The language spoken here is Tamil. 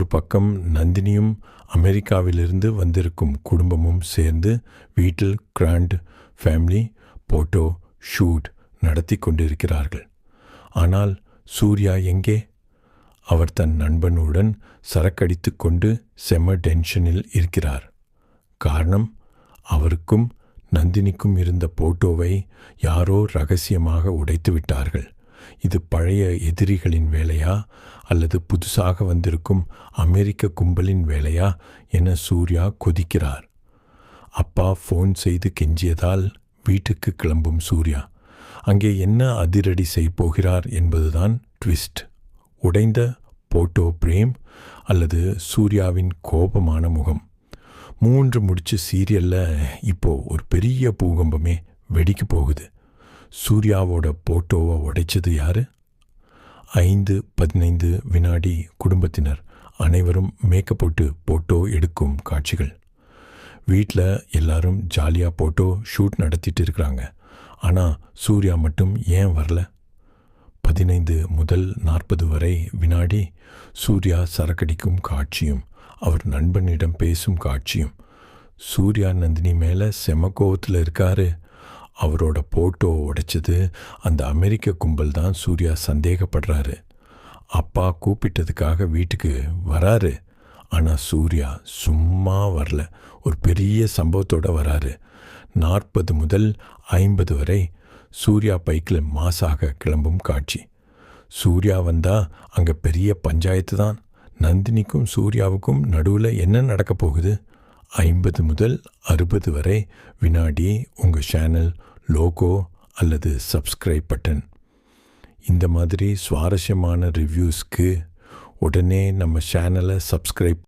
ஒரு பக்கம் நந்தினியும் அமெரிக்காவிலிருந்து வந்திருக்கும் குடும்பமும் சேர்ந்து வீட்டில் கிராண்ட் ஃபேமிலி போட்டோ ஷூட் நடத்தி கொண்டிருக்கிறார்கள். ஆனால் சூர்யா எங்கே? அவர் தன் நண்பனுடன் சரக்கடித்து கொண்டு செம டென்ஷனில் இருக்கிறார். காரணம், அவருக்கும் நந்தினிக்கும் இருந்த போட்டோவை யாரோ ரகசியமாக உடைத்து விட்டார்கள். இது பழைய எதிரிகளின் வேலையா அல்லது புதுசாக வந்திருக்கும் அமெரிக்க கும்பலின் வேலையா என சூர்யா கொதிக்கிறார். அப்பா ஃபோன் செய்து கெஞ்சியதால் வீட்டுக்கு கிளம்பும் சூர்யா அங்கே என்ன அதிரடி செய்யப்போகிறார் என்பதுதான் ட்விஸ்ட். உடைந்த போட்டோ பிரேம் அல்லது சூர்யாவின் கோபமான முகம். 3 முடிச்சு சீரியலில் இப்போது ஒரு பெரிய பூகம்பமே வெடிக்க போகுது. சூர்யாவோட போட்டோவை உடைச்சது யாரு? 5:15 வினாடி குடும்பத்தினர் அனைவரும் மேக்கப் போட்டு போட்டோ எடுக்கும் காட்சிகள். வீட்டில் எல்லாரும் ஜாலியாக போட்டோ ஷூட் நடத்திட்டு இருக்கிறாங்க. ஆனால் சூர்யா மட்டும் ஏன் வரல? 15 முதல் 40 வரை வினாடி சூர்யா சரக்கடிக்கும் காட்சியும் அவர் நண்பனிடம் பேசும் காட்சியும். சூர்யா நந்தினி மேலே செம கோவத்தில் இருக்காரு. அவரோட போட்டோ உடைச்சது அந்த அமெரிக்க கும்பல் தான் சூர்யா சந்தேகப்படுறாரு. அப்பா கூப்பிட்டதுக்காக வீட்டுக்கு வராரு. ஆனால் சூர்யா சும்மா வரல, ஒரு பெரிய சம்பவத்தோடு வராரு. 40 முதல் 50 வரை சூர்யா பைக்கில் மாசாக கிளம்பும் காட்சி. சூர்யா வந்தால் அங்கே பெரிய பஞ்சாயத்து தான். நந்தினிக்கும் சூர்யாவுக்கும் நடுவில் என்ன நடக்க போகுது? 50 முதல் 60 வரை வினாடி உங்கள் சேனல் லோகோ அல்லது சப்ஸ்கிரைப் பட்டன். இந்த மாதிரி சுவாரஸ்யமான ரிவ்யூஸ்க்கு உடனே நம்ம சேனலை சப்ஸ்கிரைப்